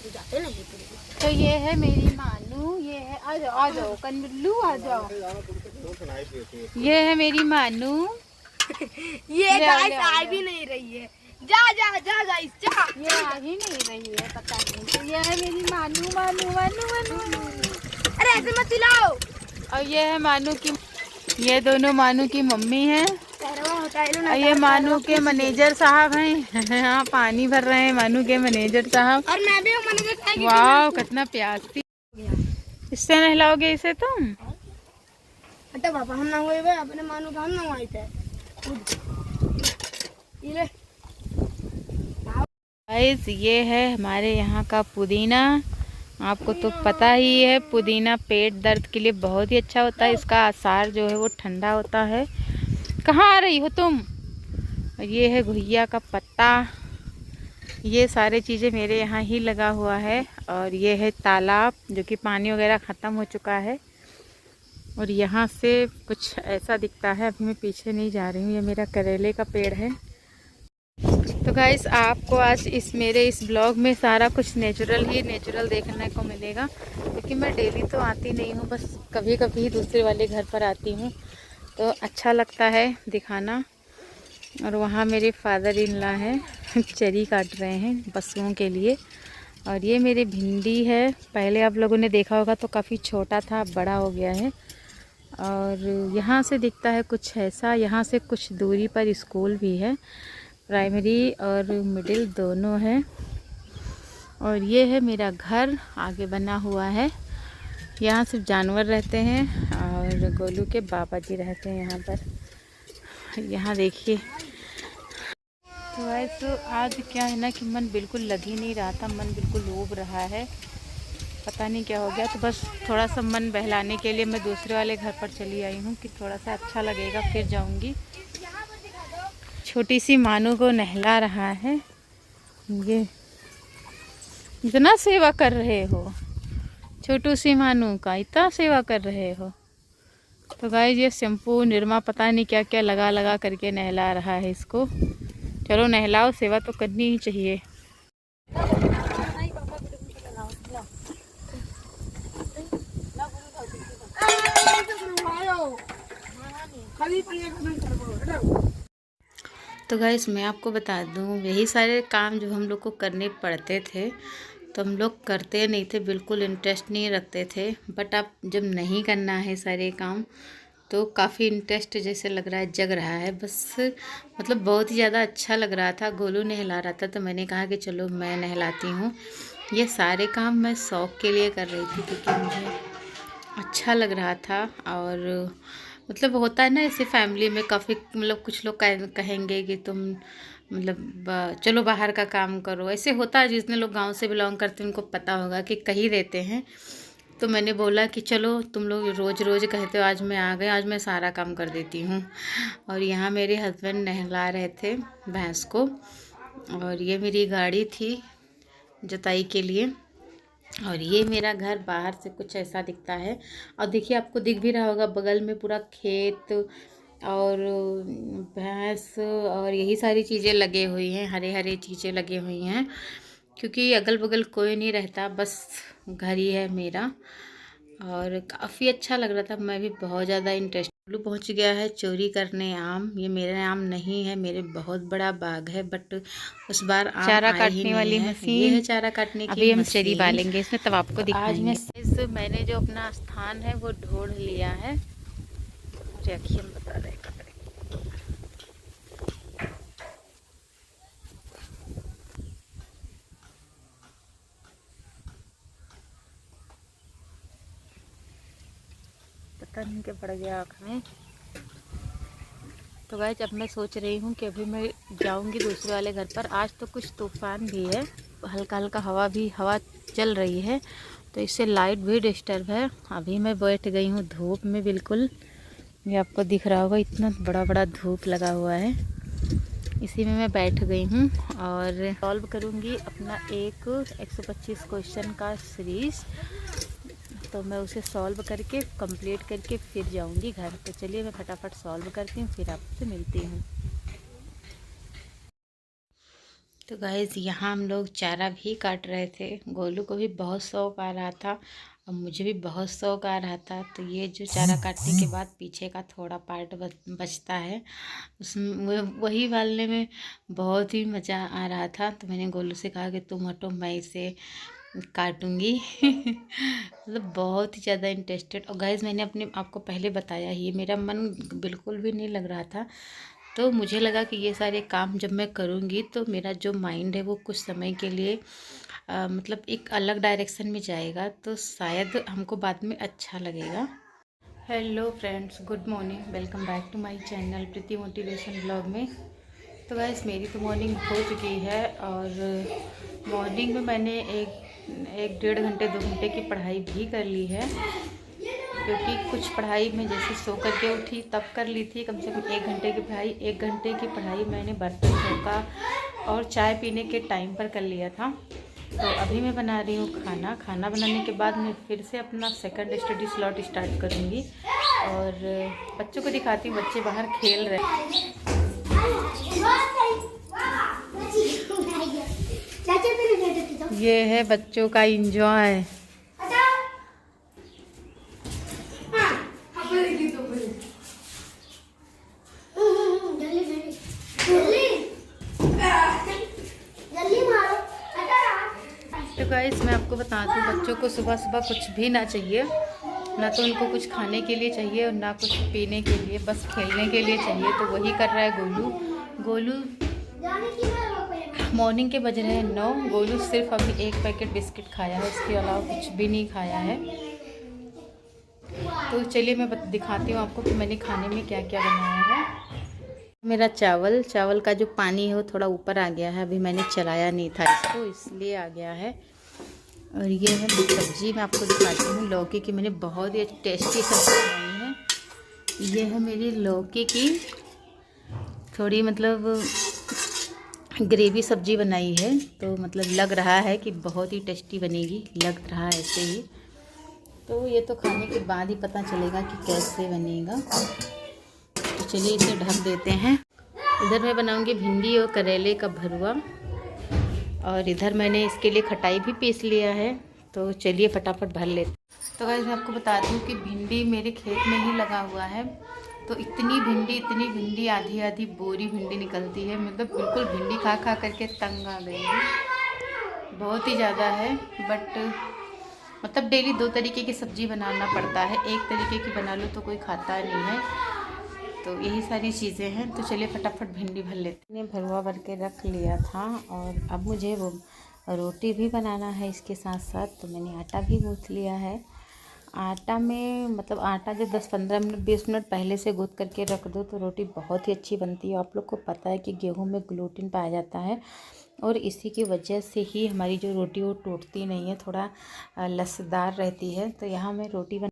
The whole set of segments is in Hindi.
जाते नहीं। तो ये है मेरी मानू, ये है आ जाओ कनबिल्लू आ जाओ। ये है मेरी मानू। ये गाइस आ भी नहीं रही है। जा जा जा गाइस जा। ये आ ही नहीं रही है, पता नहीं। तो ये है मेरी मानू मानू मानू मानू। अरे ऐसे मत चिल्लाओ। और ये है मानू की, ये दोनों मानू की मम्मी है। और ये मानू के मैनेजर साहब हैं। हाँ, पानी भर रहे हैं मानू के मैनेजर साहब। और मैं भी हूँ मैनेजर। वाह कितना प्यासी। इससे नहलाओगे इसे तुम? अच्छा पापा हम ना हुए अपने मानू का हम ना हुए थे। गाइस ये है हमारे यहाँ का पुदीना। आपको तो पता ही है पुदीना पेट दर्द के लिए बहुत ही अच्छा होता है। इसका अचार जो है वो ठंडा होता है। कहाँ आ रही हो तुम? ये है घुइया का पत्ता। ये सारे चीज़ें मेरे यहाँ ही लगा हुआ है। और ये है तालाब जो कि पानी वगैरह ख़त्म हो चुका है। और यहाँ से कुछ ऐसा दिखता है। अभी मैं पीछे नहीं जा रही हूँ। ये मेरा करेले का पेड़ है। तो गाइस आपको आज मेरे इस ब्लॉग में सारा कुछ नेचुरल ही नेचुरल देखने को मिलेगा, क्योंकि मैं डेली तो आती नहीं हूँ, बस कभी कभी दूसरे वाले घर पर आती हूँ तो अच्छा लगता है दिखाना। और वहाँ मेरे फादर इन लॉ हैं चरी काट रहे हैं पशुओं के लिए। और ये मेरे भिंडी है। पहले आप लोगों ने देखा होगा तो काफ़ी छोटा था, अब बड़ा हो गया है। और यहाँ से दिखता है कुछ ऐसा। यहाँ से कुछ दूरी पर स्कूल भी है, प्राइमरी और मिडिल दोनों है। और ये है मेरा घर आगे बना हुआ है। यहाँ सिर्फ जानवर रहते हैं और गोलू के बाबा जी रहते हैं यहाँ पर। यहाँ देखिए। तो वैसे आज क्या है ना कि मन बिल्कुल लग ही नहीं रहा था, मन बिल्कुल ऊब रहा है, पता नहीं क्या हो गया। तो बस थोड़ा सा मन बहलाने के लिए मैं दूसरे वाले घर पर चली आई हूँ कि थोड़ा सा अच्छा लगेगा, फिर जाऊँगी। छोटी सी मानू को नहला रहा है। ये इतना सेवा कर रहे हो, छोटू सी मानू का इतना सेवा कर रहे हो। तो गाइस ये शैम्पू निरमा पता नहीं क्या क्या लगा लगा करके नहला रहा है इसको। चलो नहलाओ, सेवा तो करनी ही चाहिए। तो गाइस मैं आपको बता दूं, यही सारे काम जो हम लोग को करने पड़ते थे तो हम लोग करते नहीं थे, बिल्कुल इंटरेस्ट नहीं रखते थे। बट अब जब नहीं करना है सारे काम तो काफ़ी इंटरेस्ट जैसे लग रहा है, जग रहा है बस। मतलब बहुत ही ज़्यादा अच्छा लग रहा था। गोलू नहला रहा था तो मैंने कहा कि चलो मैं नहलाती हूँ। ये सारे काम मैं शौक़ के लिए कर रही थी क्योंकि मुझे अच्छा लग रहा था। और मतलब होता है ना ऐसे फैमिली में काफ़ी, मतलब कुछ लोग कहेंगे कि तुम मतलब चलो बाहर का काम करो, ऐसे होता है। जितने लोग गांव से बिलोंग करते हैं उनको पता होगा कि कहीं रहते हैं। तो मैंने बोला कि चलो तुम लोग रोज़ रोज़ कहते हो, आज मैं आ गई, आज मैं सारा काम कर देती हूँ। और यहाँ मेरे हस्बैंड नहला रहे थे भैंस को। और ये मेरी गाड़ी थी जुताई के लिए। और ये मेरा घर बाहर से कुछ ऐसा दिखता है। और देखिए आपको दिख भी रहा होगा बगल में पूरा खेत और भैंस और यही सारी चीज़ें लगे हुई हैं, हरे हरे चीज़ें लगी हुई हैं, क्योंकि अगल बगल कोई नहीं रहता, बस घर ही है मेरा। और काफ़ी अच्छा लग रहा था। मैं भी बहुत ज़्यादा इंटरेस्ट। पहुंच गया है चोरी करने आम। ये मेरे आम नहीं है, मेरे बहुत बड़ा बाग है, बट उस बार आम चारा काटने काटने वाली मशीन। ये है चारा काटने की अभी हम मशीन। चरी बालेंगे इसमें, तब आपको दिखाएंगे। आज मैंने जो अपना स्थान है वो ढूंढ लिया है। देखिए हम बता रहे हैं। पता नहीं क्या पड़ गया आँख में। तो गाइस अब मैं सोच रही हूँ कि अभी मैं जाऊँगी दूसरे वाले घर पर। आज तो कुछ तूफान भी है, हल्का हल्का हवा चल रही है, तो इससे लाइट भी डिस्टर्ब है। अभी मैं बैठ गई हूँ धूप में बिल्कुल। ये आपको दिख रहा होगा इतना बड़ा बड़ा धूप लगा हुआ है, इसी में मैं बैठ गई हूँ। और सॉल्व करूँगी अपना एक 125 क्वेश्चन का सीरीज़। तो मैं उसे सॉल्व करके कंप्लीट करके फिर जाऊंगी घर। तो चलिए मैं फटाफट सॉल्व करती हूँ, फिर आपसे मिलती हूँ। तो गाइज़ यहाँ हम लोग चारा भी काट रहे थे। गोलू को भी बहुत शौक आ रहा था और मुझे भी बहुत शौक आ रहा था। तो ये जो चारा काटने के बाद पीछे का थोड़ा पार्ट बचता है, उसमें वही डालने में बहुत ही मज़ा आ रहा था। तो मैंने गोलू से कहा कि तुम हटो, मैं इसे काटूंगी। मतलब बहुत ही ज़्यादा इंटरेस्टेड। और गाइज़ मैंने अपने आपको पहले बताया ही, मेरा मन बिल्कुल भी नहीं लग रहा था। तो मुझे लगा कि ये सारे काम जब मैं करूँगी तो मेरा जो माइंड है वो कुछ समय के लिए मतलब एक अलग डायरेक्शन में जाएगा, तो शायद हमको बाद में अच्छा लगेगा। Hello friends, good morning, welcome back to my channel Preeti motivation blog में। तो गाइस मेरी तो मॉर्निंग हो चुकी है और मॉर्निंग में मैंने एक 1.5 घंटे 2 घंटे की पढ़ाई भी कर ली है, क्योंकि कुछ पढ़ाई में जैसे सो करके उठी तब कर ली थी। कम से कम 1 घंटे की पढ़ाई, 1 घंटे की पढ़ाई मैंने बर्तन धोका और चाय पीने के टाइम पर कर लिया था। तो अभी मैं बना रही हूँ खाना। खाना बनाने के बाद मैं फिर से अपना सेकंड स्टडी स्लॉट स्टार्ट करूँगी और बच्चों को दिखाती हूँ, बच्चे बाहर खेल रहे हैं। ये है बच्चों का इंजॉय। तो गाइस मैं आपको बता दूं, बच्चों को सुबह सुबह कुछ भी ना चाहिए, ना तो उनको कुछ खाने के लिए चाहिए और ना कुछ पीने के लिए, बस खेलने के लिए चाहिए। तो वही कर रहा है गोलू। मॉर्निंग के बज रहे हैं 9। गोलू सिर्फ अभी 1 पैकेट बिस्किट खाया है, इसके अलावा कुछ भी नहीं खाया है। तो चलिए मैं दिखाती हूँ आपको कि मैंने खाने में क्या क्या बनाया है। मेरा चावल का जो पानी है वो थोड़ा ऊपर आ गया है, अभी मैंने चलाया नहीं था इसको, इसलिए आ गया है। और ये है सब्जी, मैं आपको दिखाती हूँ लौकी की। मैंने बहुत ही टेस्टी सब्जी बनाई है। ये है मेरी लौकी की थोड़ी मतलब ग्रेवी सब्जी बनाई है, तो मतलब लग रहा है कि बहुत ही टेस्टी बनेगी, लग रहा है ऐसे ही। तो ये तो खाने के बाद ही पता चलेगा कि कैसे बनेगा। तो चलिए इसे ढक देते हैं। इधर मैं बनाऊंगी भिंडी और करेले का भरुआ, और इधर मैंने इसके लिए खटाई भी पीस लिया है। तो चलिए फटाफट भर लेते। तो गाइस मैं आपको बता दूं कि भिंडी मेरे खेत में ही लगा हुआ है। तो इतनी भिंडी आधी आधी बोरी भिंडी निकलती है। मतलब बिल्कुल भिंडी खा खा करके तंग आ गई है, बहुत ही ज़्यादा है। बट मतलब डेली 2 तरीके की सब्ज़ी बनाना पड़ता है, एक तरीके की बना लो तो कोई खाता नहीं है। तो यही सारी चीज़ें हैं। तो चलिए फटाफट भिंडी भर लेते हैं। भरुआ भर के रख लिया था और अब मुझे वो रोटी भी बनाना है इसके साथ साथ। तो मैंने आटा भी गूँथ लिया है। आटा में मतलब आटा जब 10-15 मिनट 20 मिनट पहले से गूँथ करके रख दो तो रोटी बहुत ही अच्छी बनती है। आप लोग को पता है कि गेहूँ में ग्लूटीन पाया जाता है और इसी की वजह से ही हमारी जो रोटी वो टूटती नहीं है, थोड़ा लसदार रहती है। तो यहाँ मैं रोटी तो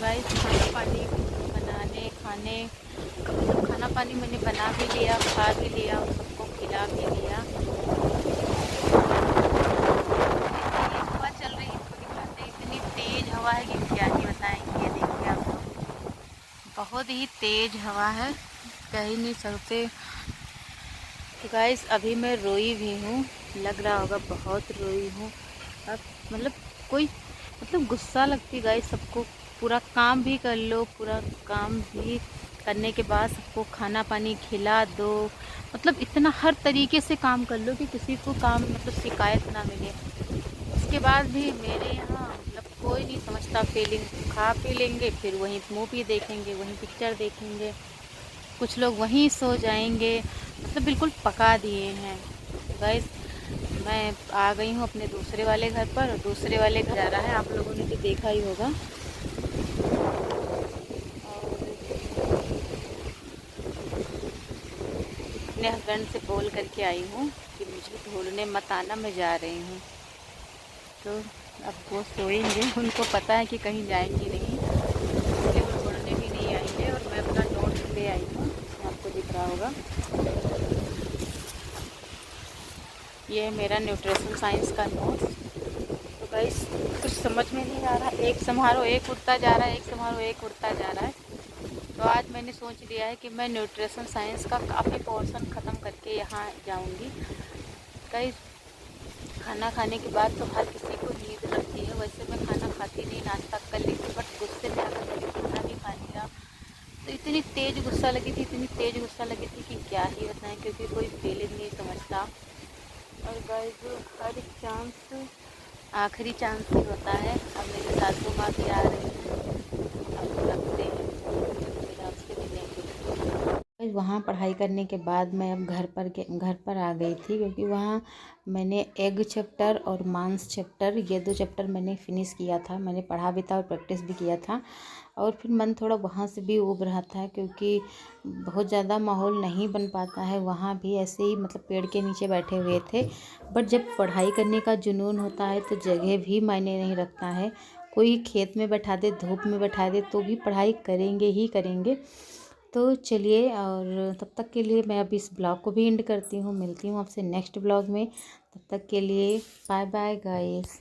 गाइस खाना पानी मैंने बना भी लिया, खा भी लिया और सबको खिला भी लिया। हवा चल रही है, इसको दिखाते हैं। इतनी तेज़ हवा है कि क्या ही बताएंगे। ये देखिए आप लोग, बहुत ही तेज़ हवा है, कह ही नहीं सकते। तो गाइस अभी मैं रोई भी हूँ, लग रहा होगा बहुत रोई हूँ। अब मतलब कोई मतलब गुस्सा लगती गाइस सबको। पूरा काम भी कर लो, पूरा काम भी करने के बाद सबको खाना पानी खिला दो, मतलब इतना हर तरीके से काम कर लो कि किसी को काम मतलब शिकायत ना मिले। उसके बाद भी मेरे यहाँ मतलब कोई नहीं समझता फीलिंग। खा पी लेंगे, फिर वहीं मूवी देखेंगे, वहीं पिक्चर देखेंगे, कुछ लोग वहीं सो जाएंगे। मतलब बिल्कुल पका दिए हैं। गाइस मैं आ गई हूँ अपने दूसरे वाले घर पर, और दूसरे वाले घर जा रहा है, आप लोगों ने तो देखा ही होगा। अपने हस्बैंड से बोल करके आई हूँ कि मुझे ढूंढने मत आना, मैं जा रही हूँ। तो अब वो सोएंगे, उनको पता है कि कहीं जाएंगी नहीं, इसलिए वो ढूंढने भी नहीं आएंगे। और मैं अपना नोट ले आई हूँ, आपको दिख रहा होगा। ये है मेरा न्यूट्रिशन साइंस का नोट। तो गाइस कुछ समझ में नहीं आ रहा, एक समारोह एक उड़ता जा रहा है, एक समारोह एक उड़ता जा रहा है। तो आज मैंने सोच लिया है कि मैं न्यूट्रिशन साइंस का काफ़ी पोर्शन ख़त्म करके यहाँ जाऊँगी। कई खाना खाने के बाद तो हर किसी को नींद लगती है। वैसे मैं खाना खाती नहीं, नाश्ता कर लेती, बट गुस्से में आकर मैंने खाना भी खा लिया। तो इतनी तेज़ गुस्सा लगी थी, इतनी तेज़ गुस्सा लगी थी कि क्या ही बताएं, क्योंकि कोई फीलिंग नहीं समझता। और गाइस हर चांस आखिरी चांस ही होता है। अब मेरे सासू माँ भी आ रही हैं, अब लगते हैं फिर आपसे मिलेंगे। वहाँ पढ़ाई करने के बाद मैं अब घर पर आ गई थी, क्योंकि वहाँ मैंने एग चैप्टर और मांस चैप्टर, ये 2 चैप्टर मैंने फिनिश किया था। मैंने पढ़ा भी था और प्रैक्टिस भी किया था। और फिर मन थोड़ा वहाँ से भी ऊब रहा था, क्योंकि बहुत ज़्यादा माहौल नहीं बन पाता है। वहाँ भी ऐसे ही मतलब पेड़ के नीचे बैठे हुए थे। बट जब पढ़ाई करने का जुनून होता है तो जगह भी मायने नहीं रखता है। कोई खेत में बैठा दे, धूप में बैठा दे, तो भी पढ़ाई करेंगे ही करेंगे। तो चलिए, और तब तक के लिए मैं अभी इस ब्लॉग को भी एंड करती हूँ। मिलती हूँ आपसे नेक्स्ट ब्लॉग में। तब तक के लिए बाय बाय गाइस।